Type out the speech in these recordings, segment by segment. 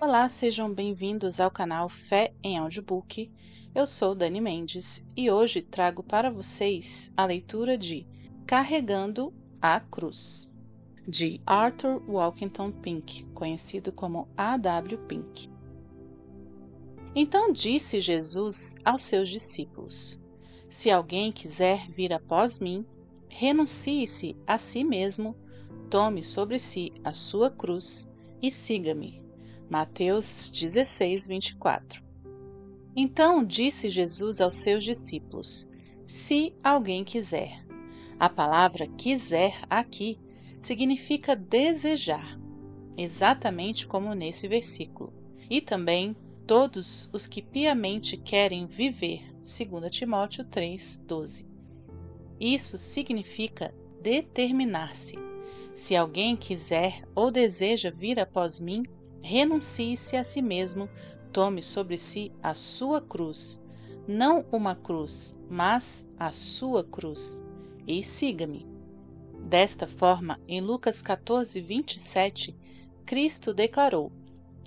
Olá, sejam bem-vindos ao canal Fé em Audiobook. Eu sou Dani Mendes e hoje trago para vocês a leitura de Carregando a Cruz, de Arthur Walkington Pink, conhecido como A.W. Pink. Então disse Jesus aos seus discípulos: Se alguém quiser vir após mim, renuncie-se a si mesmo, tome sobre si a sua cruz e siga-me. Mateus 16, 24. Então disse Jesus aos seus discípulos: Se alguém quiser. A palavra quiser aqui significa desejar, exatamente como nesse versículo. E também todos os que piamente querem viver, 2 Timóteo 3:12. Isso significa determinar-se. Se alguém quiser ou deseja vir após mim, renuncie-se a si mesmo, tome sobre si a sua cruz, não uma cruz, mas a sua cruz, e siga-me. Desta forma, em Lucas 14, 27, Cristo declarou: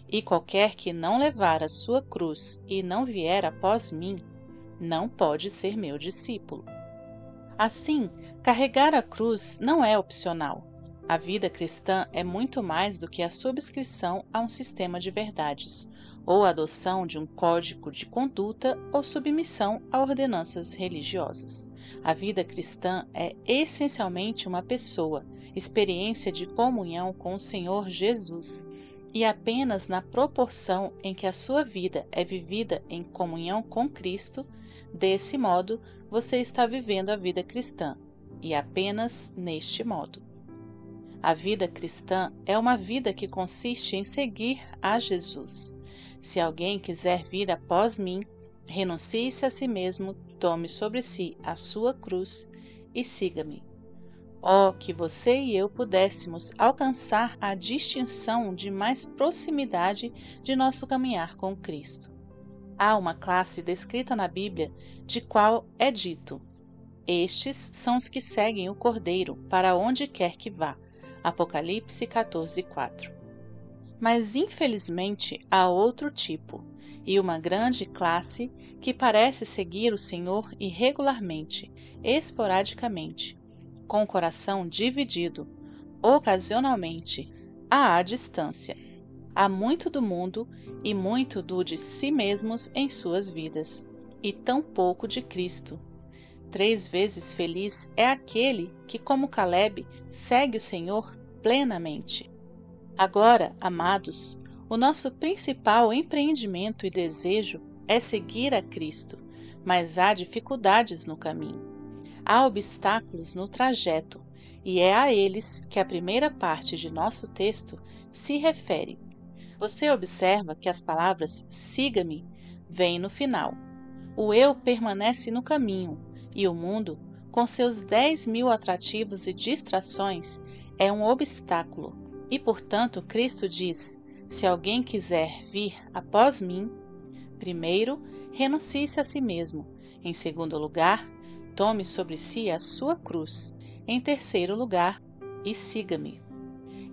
E qualquer que não levar a sua cruz e não vier após mim, não pode ser meu discípulo. Assim, carregar a cruz não é opcional. A vida cristã é muito mais do que a subscrição a um sistema de verdades, ou a adoção de um código de conduta ou submissão a ordenanças religiosas. A vida cristã é essencialmente uma pessoa, experiência de comunhão com o Senhor Jesus. E apenas na proporção em que a sua vida é vivida em comunhão com Cristo, desse modo, você está vivendo a vida cristã, e apenas neste modo. A vida cristã é uma vida que consiste em seguir a Jesus. Se alguém quiser vir após mim, renuncie-se a si mesmo, tome sobre si a sua cruz e siga-me. Oh, que você e eu pudéssemos alcançar a distinção de mais proximidade de nosso caminhar com Cristo. Há uma classe descrita na Bíblia de qual é dito: Estes são os que seguem o Cordeiro para onde quer que vá. Apocalipse 14:4. Mas infelizmente há outro tipo, e uma grande classe que parece seguir o Senhor irregularmente, esporadicamente, com o coração dividido, ocasionalmente, à distância. Há muito do mundo e muito do de si mesmos em suas vidas, e tão pouco de Cristo. 3 vezes feliz é aquele que, como Caleb, segue o Senhor plenamente. Agora, amados, o nosso principal empreendimento e desejo é seguir a Cristo, mas há dificuldades no caminho. Há obstáculos no trajeto, e é a eles que a primeira parte de nosso texto se refere. Você observa que as palavras siga-me vêm no final. O eu permanece no caminho, e o mundo, com seus 10.000 atrativos e distrações, é um obstáculo. E, portanto, Cristo diz: se alguém quiser vir após mim, primeiro, renuncie-se a si mesmo. Em segundo lugar, tome sobre si a sua cruz. Em terceiro lugar, e siga-me.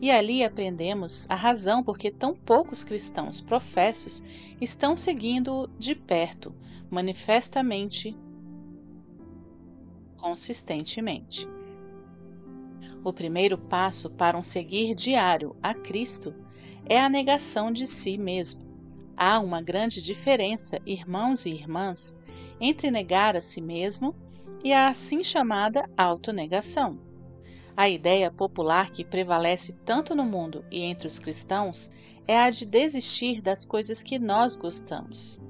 E ali aprendemos a razão por que tão poucos cristãos professos estão seguindo-o de perto, manifestamente, consistentemente. O primeiro passo para um seguir diário a Cristo é a negação de si mesmo. Há uma grande diferença, irmãos e irmãs, entre negar a si mesmo e a assim chamada autonegação. A ideia popular que prevalece tanto no mundo e entre os cristãos é a de desistir das coisas que nós gostamos.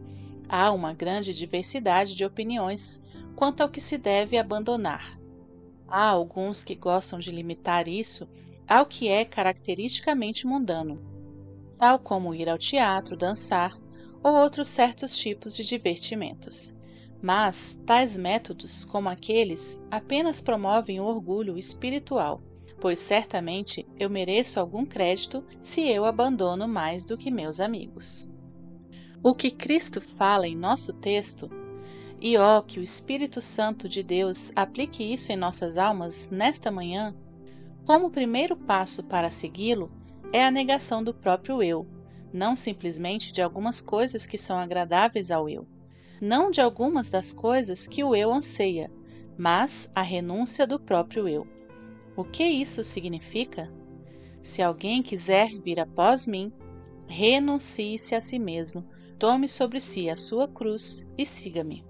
Há uma grande diversidade de opiniões quanto ao que se deve abandonar. Há alguns que gostam de limitar isso ao que é caracteristicamente mundano, tal como ir ao teatro, dançar ou outros certos tipos de divertimentos. Mas tais métodos, como aqueles, apenas promovem o orgulho espiritual, pois certamente eu mereço algum crédito se eu abandono mais do que meus amigos. O que Cristo fala em nosso texto, e ó que o Espírito Santo de Deus aplique isso em nossas almas nesta manhã, como primeiro passo para segui-lo, é a negação do próprio eu, não simplesmente de algumas coisas que são agradáveis ao eu, não de algumas das coisas que o eu anseia, mas a renúncia do próprio eu. O que isso significa? Se alguém quiser vir após mim, renuncie-se a si mesmo, tome sobre si a sua cruz e siga-me.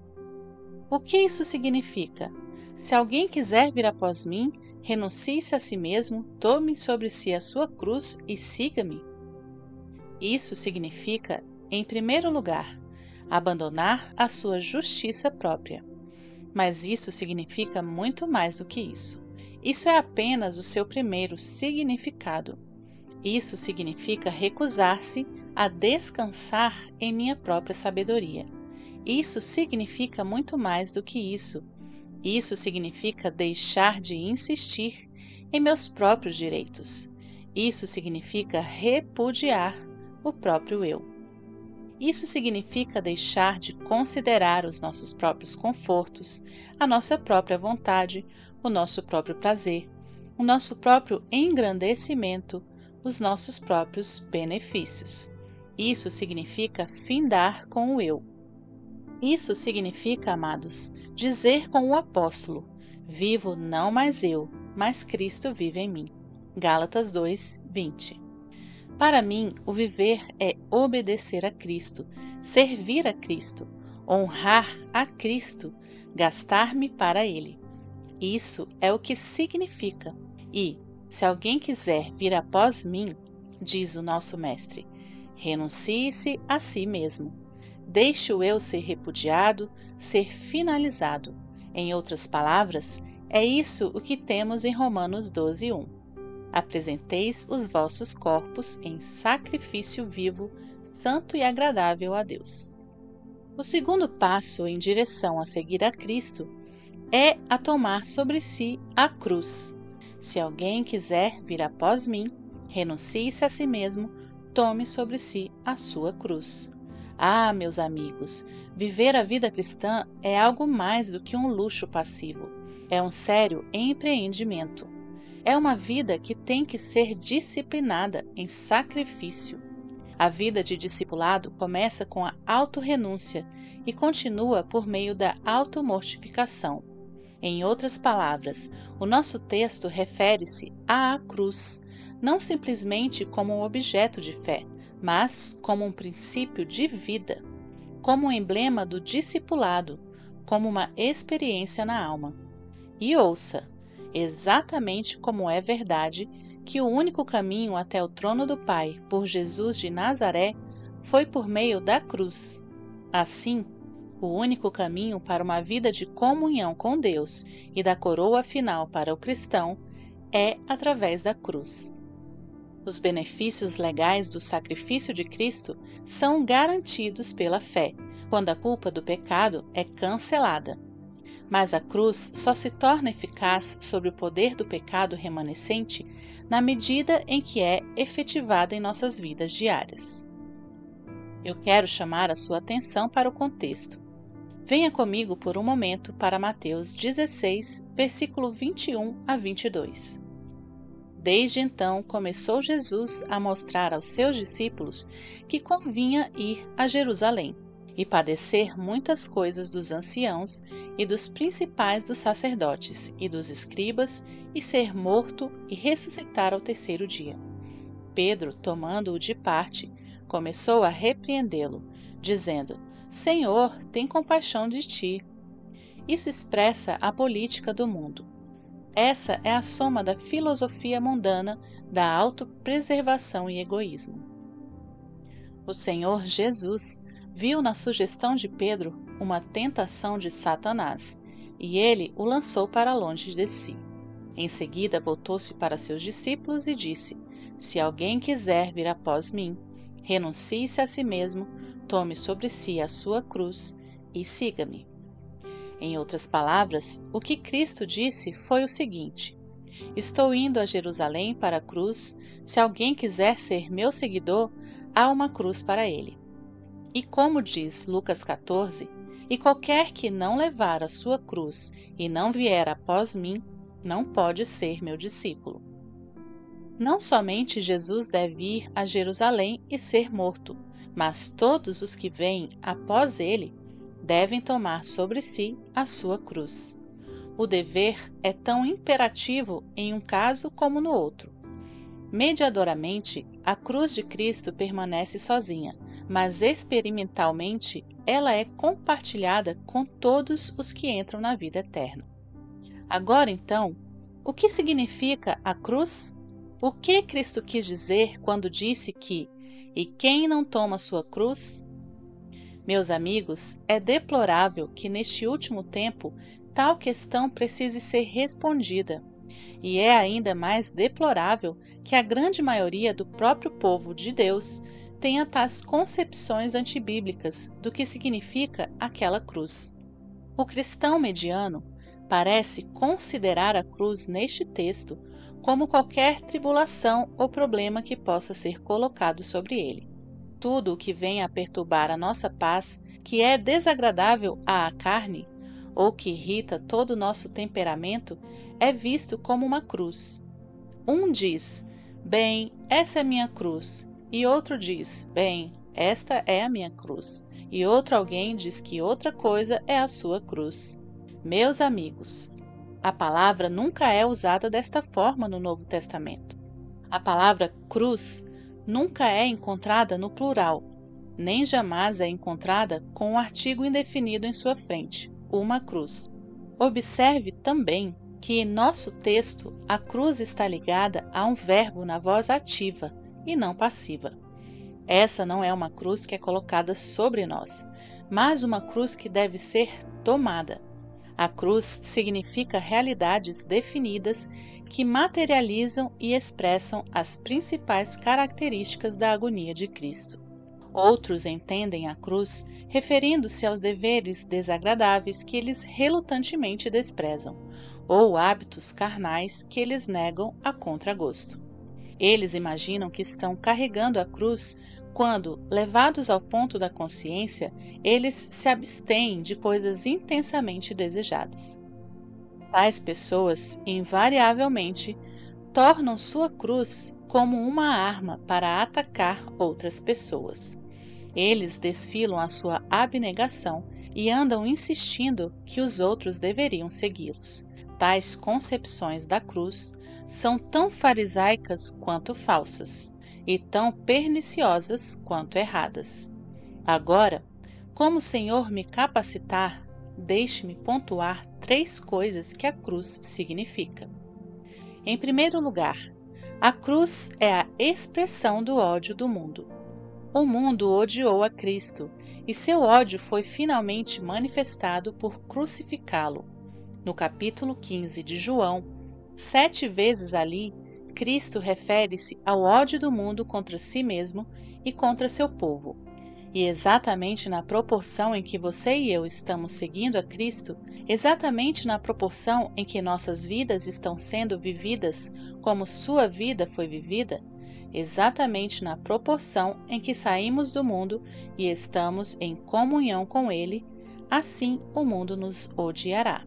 O que isso significa? Se alguém quiser vir após mim, renuncie-se a si mesmo, tome sobre si a sua cruz e siga-me. Isso significa, em primeiro lugar, abandonar a sua justiça própria. Mas isso significa muito mais do que isso. Isso é apenas o seu primeiro significado. Isso significa recusar-se a descansar em minha própria sabedoria. Isso significa muito mais do que isso. Isso significa deixar de insistir em meus próprios direitos. Isso significa repudiar o próprio eu. Isso significa deixar de considerar os nossos próprios confortos, a nossa própria vontade, o nosso próprio prazer, o nosso próprio engrandecimento, os nossos próprios benefícios. Isso significa findar com o eu. Isso significa, amados, dizer com o apóstolo: vivo não mais eu, mas Cristo vive em mim. Gálatas 2:20. Para mim, o viver é obedecer a Cristo, servir a Cristo, honrar a Cristo, gastar-me para Ele. Isso é o que significa. E, se alguém quiser vir após mim, diz o nosso Mestre, renuncie-se a si mesmo. Deixe o eu ser repudiado, ser finalizado. Em outras palavras, é isso o que temos em Romanos 12:1. Apresenteis os vossos corpos em sacrifício vivo, santo e agradável a Deus. O segundo passo em direção a seguir a Cristo é a tomar sobre si a cruz. Se alguém quiser vir após mim, renuncie-se a si mesmo, tome sobre si a sua cruz. Ah, meus amigos, viver a vida cristã é algo mais do que um luxo passivo. É um sério empreendimento. É uma vida que tem que ser disciplinada em sacrifício. A vida de discipulado começa com a autorrenúncia e continua por meio da automortificação. Em outras palavras, o nosso texto refere-se à cruz, não simplesmente como um objeto de fé, mas como um princípio de vida, como um emblema do discipulado, como uma experiência na alma. E ouça, exatamente como é verdade que o único caminho até o trono do Pai por Jesus de Nazaré foi por meio da cruz. Assim, o único caminho para uma vida de comunhão com Deus e da coroa final para o cristão é através da cruz. Os benefícios legais do sacrifício de Cristo são garantidos pela fé, quando a culpa do pecado é cancelada. Mas a cruz só se torna eficaz sobre o poder do pecado remanescente na medida em que é efetivada em nossas vidas diárias. Eu quero chamar a sua atenção para o contexto. Venha comigo por um momento para Mateus 16, versículo 21 a 22. Desde então começou Jesus a mostrar aos seus discípulos que convinha ir a Jerusalém e padecer muitas coisas dos anciãos e dos principais dos sacerdotes e dos escribas, e ser morto e ressuscitar ao terceiro dia. Pedro, tomando-o de parte, começou a repreendê-lo, dizendo: Senhor, tem compaixão de ti. Isso expressa a política do mundo. Essa é a soma da filosofia mundana, da autopreservação e egoísmo. O Senhor Jesus viu na sugestão de Pedro uma tentação de Satanás, e ele o lançou para longe de si. Em seguida voltou-se para seus discípulos e disse: Se alguém quiser vir após mim, renuncie-se a si mesmo, tome sobre si a sua cruz e siga-me. Em outras palavras, o que Cristo disse foi o seguinte: Estou indo a Jerusalém para a cruz. Se alguém quiser ser meu seguidor, há uma cruz para ele. E como diz Lucas 14, e qualquer que não levar a sua cruz e não vier após mim, não pode ser meu discípulo. Não somente Jesus deve ir a Jerusalém e ser morto, mas todos os que vêm após ele devem tomar sobre si a sua cruz. O dever é tão imperativo em um caso como no outro. Mediadoramente, a cruz de Cristo permanece sozinha, mas experimentalmente ela é compartilhada com todos os que entram na vida eterna. Agora então, o que significa a cruz? O que Cristo quis dizer quando disse que "E quem não toma sua cruz?" Meus amigos, é deplorável que neste último tempo tal questão precise ser respondida. E é ainda mais deplorável que a grande maioria do próprio povo de Deus tenha tais concepções antibíblicas do que significa aquela cruz. O cristão mediano parece considerar a cruz neste texto como qualquer tribulação ou problema que possa ser colocado sobre ele. Tudo o que vem a perturbar a nossa paz, que é desagradável à carne, ou que irrita todo o nosso temperamento, é visto como uma cruz. Um diz, bem, essa é minha cruz, e outro diz, bem, esta é a minha cruz, e outro alguém diz que outra coisa é a sua cruz. Meus amigos, a palavra nunca é usada desta forma no Novo Testamento. A palavra cruz nunca é encontrada no plural, nem jamais é encontrada com um artigo indefinido em sua frente, uma cruz. Observe também que em nosso texto a cruz está ligada a um verbo na voz ativa e não passiva. Essa não é uma cruz que é colocada sobre nós, mas uma cruz que deve ser tomada. A cruz significa realidades definidas que materializam e expressam as principais características da agonia de Cristo. Outros entendem a cruz referindo-se aos deveres desagradáveis que eles relutantemente desprezam, ou hábitos carnais que eles negam a contragosto. Eles imaginam que estão carregando a cruz quando, levados ao ponto da consciência, eles se abstêm de coisas intensamente desejadas. Tais pessoas, invariavelmente, tornam sua cruz como uma arma para atacar outras pessoas. Eles desfilam a sua abnegação e andam insistindo que os outros deveriam segui-los. Tais concepções da cruz são tão farisaicas quanto falsas, e tão perniciosas quanto erradas. Agora, como o Senhor me capacitar, deixe-me pontuar 3 coisas que a cruz significa. Em primeiro lugar, a cruz é a expressão do ódio do mundo. O mundo odiou a Cristo, e seu ódio foi finalmente manifestado por crucificá-lo. No capítulo 15 de João, 7 vezes ali, Cristo refere-se ao ódio do mundo contra si mesmo e contra seu povo. E exatamente na proporção em que você e eu estamos seguindo a Cristo, exatamente na proporção em que nossas vidas estão sendo vividas como sua vida foi vivida, exatamente na proporção em que saímos do mundo e estamos em comunhão com ele, assim o mundo nos odiará.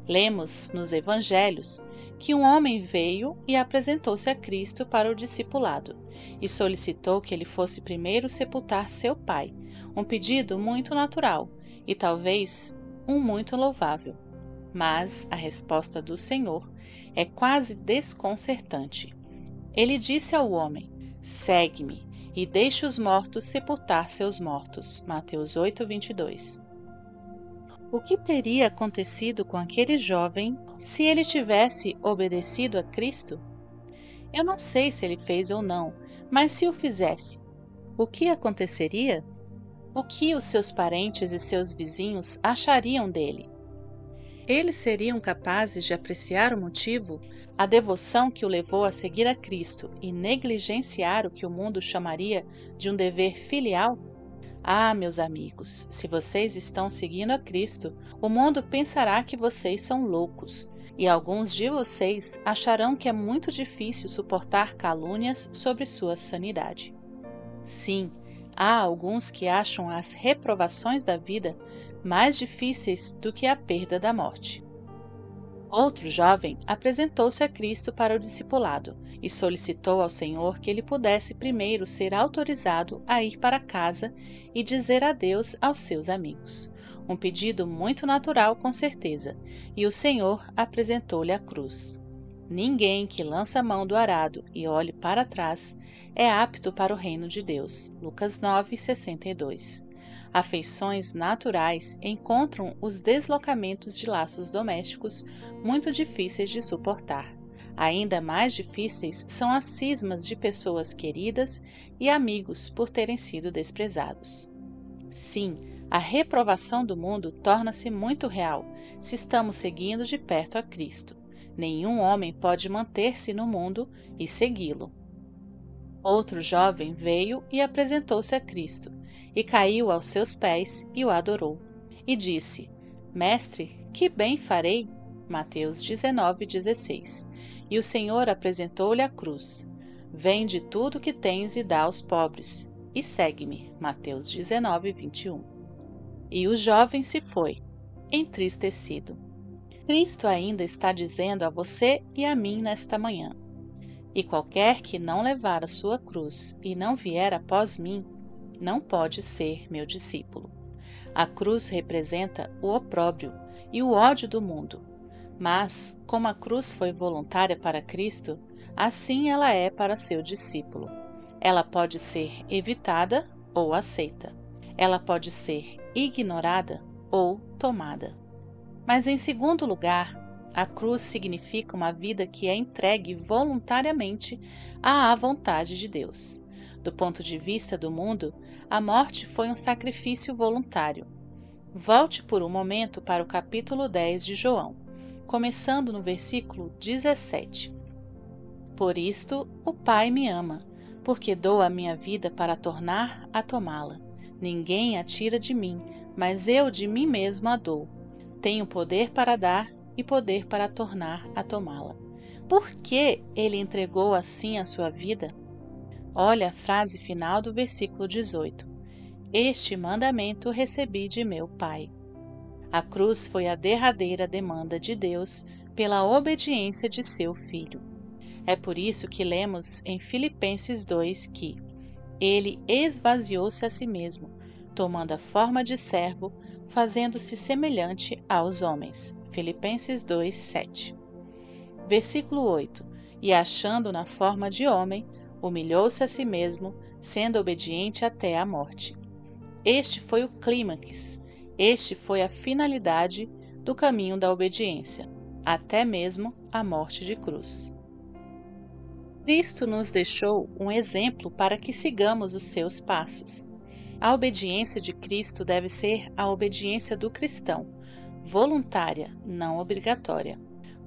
Lemos nos Evangelhos que um homem veio e apresentou-se a Cristo para o discipulado e solicitou que ele fosse primeiro sepultar seu pai, um pedido muito natural e talvez um muito louvável. Mas a resposta do Senhor é quase desconcertante. Ele disse ao homem: "Segue-me e deixe os mortos sepultar seus mortos." Mateus 8:22. O que teria acontecido com aquele jovem se ele tivesse obedecido a Cristo? Eu não sei se ele fez ou não, mas se o fizesse, o que aconteceria? O que os seus parentes e seus vizinhos achariam dele? Eles seriam capazes de apreciar o motivo, a devoção que o levou a seguir a Cristo e negligenciar o que o mundo chamaria de um dever filial? Ah, meus amigos, se vocês estão seguindo a Cristo, o mundo pensará que vocês são loucos, e alguns de vocês acharão que é muito difícil suportar calúnias sobre sua sanidade. Sim, há alguns que acham as reprovações da vida mais difíceis do que a perda da morte. Outro jovem apresentou-se a Cristo para o discipulado e solicitou ao Senhor que ele pudesse primeiro ser autorizado a ir para casa e dizer adeus aos seus amigos. Um pedido muito natural, com certeza, e o Senhor apresentou-lhe a cruz. Ninguém que lança a mão do arado e olhe para trás é apto para o reino de Deus. Lucas 9:62. Afeições naturais encontram os deslocamentos de laços domésticos muito difíceis de suportar. Ainda mais difíceis são as cismas de pessoas queridas e amigos por terem sido desprezados. Sim, a reprovação do mundo torna-se muito real se estamos seguindo de perto a Cristo. Nenhum homem pode manter-se no mundo e segui-lo. Outro jovem veio e apresentou-se a Cristo, e caiu aos seus pés e o adorou. E disse: Mestre, que bem farei? Mateus 19:16. E o Senhor apresentou-lhe a cruz. Vende tudo o que tens e dá aos pobres, e segue-me. Mateus 19:21. E o jovem se foi, entristecido. Cristo ainda está dizendo a você e a mim nesta manhã: E qualquer que não levar a sua cruz e não vier após mim, não pode ser meu discípulo. A cruz representa o opróbrio e o ódio do mundo. Mas, como a cruz foi voluntária para Cristo, assim ela é para seu discípulo. Ela pode ser evitada ou aceita. Ela pode ser ignorada ou tomada. Mas, em segundo lugar, a cruz significa uma vida que é entregue voluntariamente à vontade de Deus. Do ponto de vista do mundo, a morte foi um sacrifício voluntário. Volte por um momento para o capítulo 10 de João, começando no versículo 17. Por isto o Pai me ama, porque dou a minha vida para tornar a tomá-la. Ninguém a tira de mim, mas eu de mim mesmo a dou. Tenho poder para dar e poder para tornar a tomá-la. Por que ele entregou assim a sua vida? Olha a frase final do versículo 18. Este mandamento recebi de meu Pai. A cruz foi a derradeira demanda de Deus pela obediência de seu Filho. É por isso que lemos em Filipenses 2 que ele esvaziou-se a si mesmo, tomando a forma de servo, fazendo-se semelhante aos homens. Filipenses 2:7. Versículo 8. E achando na forma de homem, humilhou-se a si mesmo, sendo obediente até a morte. Este foi o clímax, este foi a finalidade do caminho da obediência, até mesmo a morte de cruz. Cristo nos deixou um exemplo para que sigamos os seus passos. A obediência de Cristo deve ser a obediência do cristão, voluntária, não obrigatória,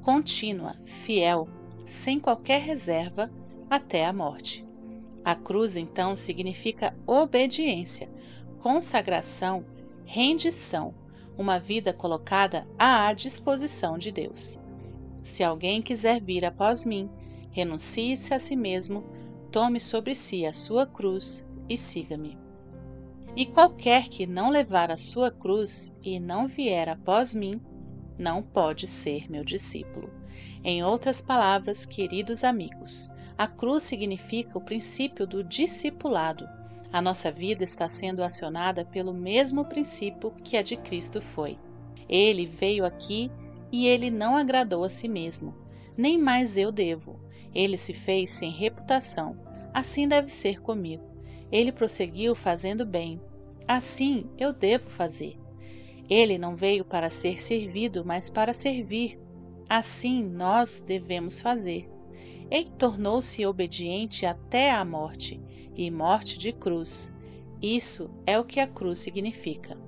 contínua, fiel, sem qualquer reserva, até a morte. A cruz, então, significa obediência, consagração, rendição, uma vida colocada à disposição de Deus. Se alguém quiser vir após mim, renuncie-se a si mesmo, tome sobre si a sua cruz e siga-me. E qualquer que não levar a sua cruz e não vier após mim, não pode ser meu discípulo. Em outras palavras, queridos amigos, a cruz significa o princípio do discipulado. A nossa vida está sendo acionada pelo mesmo princípio que a de Cristo foi. Ele veio aqui e ele não agradou a si mesmo. Nem mais eu devo. Ele se fez sem reputação. Assim deve ser comigo. Ele prosseguiu fazendo bem. Assim eu devo fazer. Ele não veio para ser servido, mas para servir. Assim nós devemos fazer. Ele tornou-se obediente até a morte, e morte de cruz. Isso é o que a cruz significa.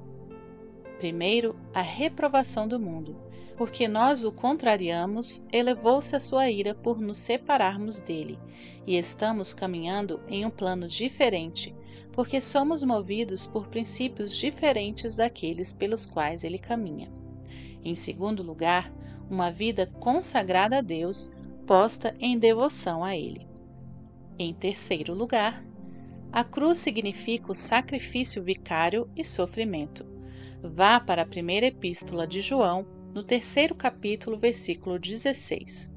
Primeiro, a reprovação do mundo. Porque nós o contrariamos, elevou-se a sua ira por nos separarmos dele, e estamos caminhando em um plano diferente, porque somos movidos por princípios diferentes daqueles pelos quais ele caminha. Em segundo lugar, uma vida consagrada a Deus, posta em devoção a ele. Em terceiro lugar, a cruz significa o sacrifício vicário e sofrimento. Vá para a primeira epístola de João, no 3º capítulo, versículo 16.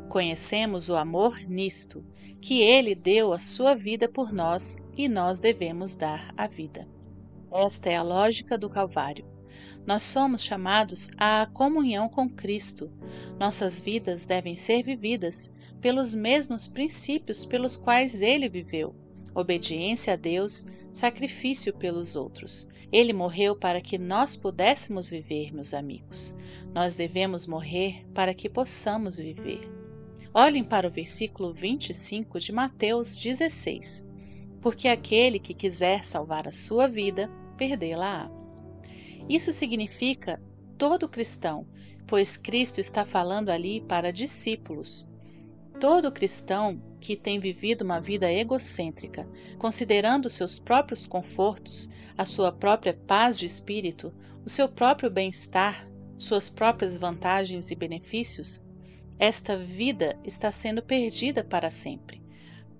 Conhecemos o amor nisto, que ele deu a sua vida por nós e nós devemos dar a vida. Esta é a lógica do Calvário. Nós somos chamados à comunhão com Cristo. Nossas vidas devem ser vividas pelos mesmos princípios pelos quais ele viveu: obediência a Deus, sacrifício pelos outros. Ele morreu para que nós pudéssemos viver, meus amigos. Nós devemos morrer para que possamos viver. Olhem para o versículo 25 de Mateus 16. Porque aquele que quiser salvar a sua vida, perdê-la-á. Isso significa todo cristão, pois Cristo está falando ali para discípulos. Todo cristão que tem vivido uma vida egocêntrica, considerando seus próprios confortos, a sua própria paz de espírito, o seu próprio bem-estar, suas próprias vantagens e benefícios, esta vida está sendo perdida para sempre.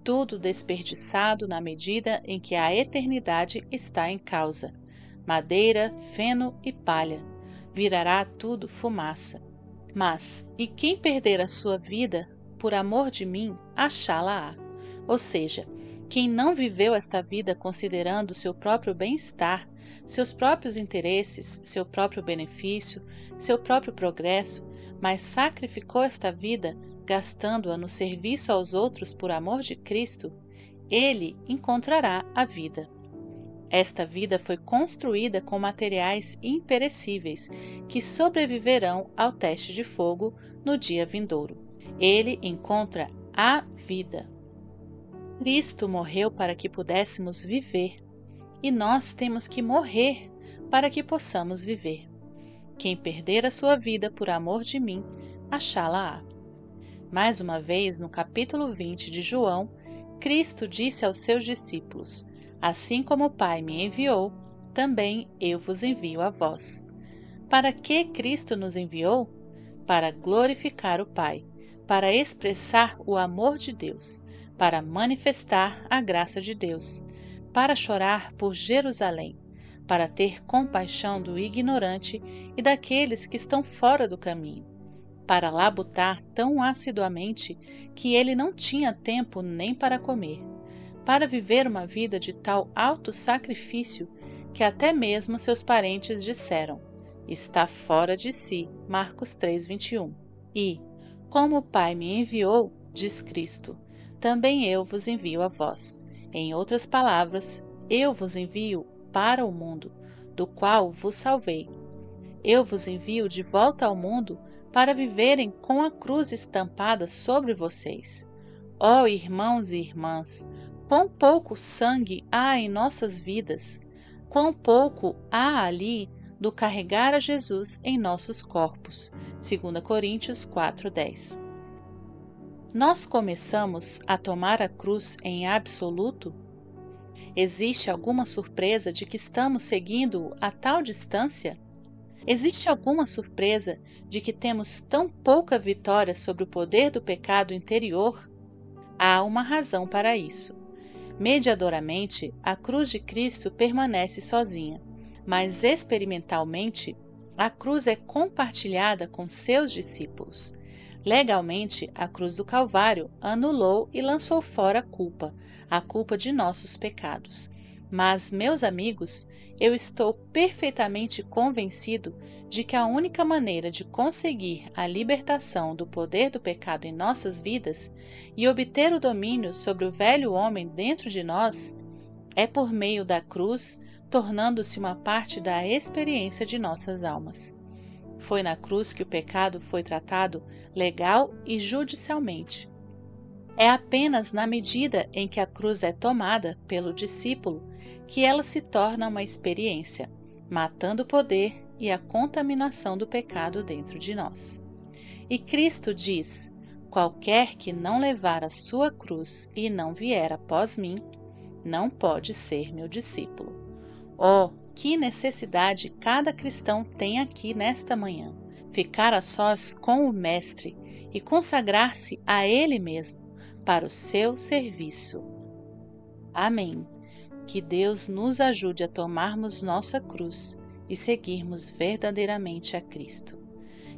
Tudo desperdiçado na medida em que a eternidade está em causa. Madeira, feno e palha, virará tudo fumaça. Mas, e quem perder a sua vida, por amor de mim, achá-la-á. Ou seja, quem não viveu esta vida considerando seu próprio bem-estar, seus próprios interesses, seu próprio benefício, seu próprio progresso, mas sacrificou esta vida, gastando-a no serviço aos outros por amor de Cristo, ele encontrará a vida. Esta vida foi construída com materiais imperecíveis que sobreviverão ao teste de fogo no dia vindouro. Ele encontra a vida. Cristo morreu para que pudéssemos viver, e nós temos que morrer para que possamos viver. Quem perder a sua vida por amor de mim, achá-la-á. Mais uma vez, no capítulo 20 de João, Cristo disse aos seus discípulos: assim como o Pai me enviou, também eu vos envio a vós. Para que Cristo nos enviou? Para glorificar o Pai, para expressar o amor de Deus, para manifestar a graça de Deus, para chorar por Jerusalém, para ter compaixão do ignorante e daqueles que estão fora do caminho, para labutar tão assiduamente que ele não tinha tempo nem para comer, para viver uma vida de tal alto sacrifício que até mesmo seus parentes disseram: está fora de si. Marcos 3:21. E, como o Pai me enviou, diz Cristo, também eu vos envio a vós. Em outras palavras, eu vos envio para o mundo, do qual vos salvei. Eu vos envio de volta ao mundo para viverem com a cruz estampada sobre vocês. Ó irmãos e irmãs, quão pouco sangue há em nossas vidas, quão pouco há ali do carregar a Jesus em nossos corpos. 2 Coríntios 4:10. Nós começamos a tomar a cruz em absoluto? Existe alguma surpresa de que estamos seguindo a tal distância? Existe alguma surpresa de que temos tão pouca vitória sobre o poder do pecado interior? Há uma razão para isso. Mediadoramente, a cruz de Cristo permanece sozinha, mas experimentalmente, a cruz é compartilhada com seus discípulos. Legalmente, a cruz do Calvário anulou e lançou fora a culpa de nossos pecados. Mas, meus amigos, eu estou perfeitamente convencido de que a única maneira de conseguir a libertação do poder do pecado em nossas vidas e obter o domínio sobre o velho homem dentro de nós é por meio da cruz, tornando-se uma parte da experiência de nossas almas. Foi na cruz que o pecado foi tratado legal e judicialmente. É apenas na medida em que a cruz é tomada pelo discípulo que ela se torna uma experiência, matando o poder e a contaminação do pecado dentro de nós. E Cristo diz: qualquer que não levar a sua cruz e não vier após mim, não pode ser meu discípulo. Oh, que necessidade cada cristão tem aqui nesta manhã! Ficar a sós com o Mestre e consagrar-se a Ele mesmo para o seu serviço. Amém. Que Deus nos ajude a tomarmos nossa cruz e seguirmos verdadeiramente a Cristo.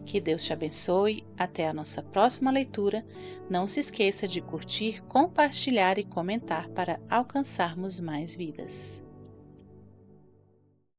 Que Deus te abençoe. Até a nossa próxima leitura. Não se esqueça de curtir, compartilhar e comentar para alcançarmos mais vidas.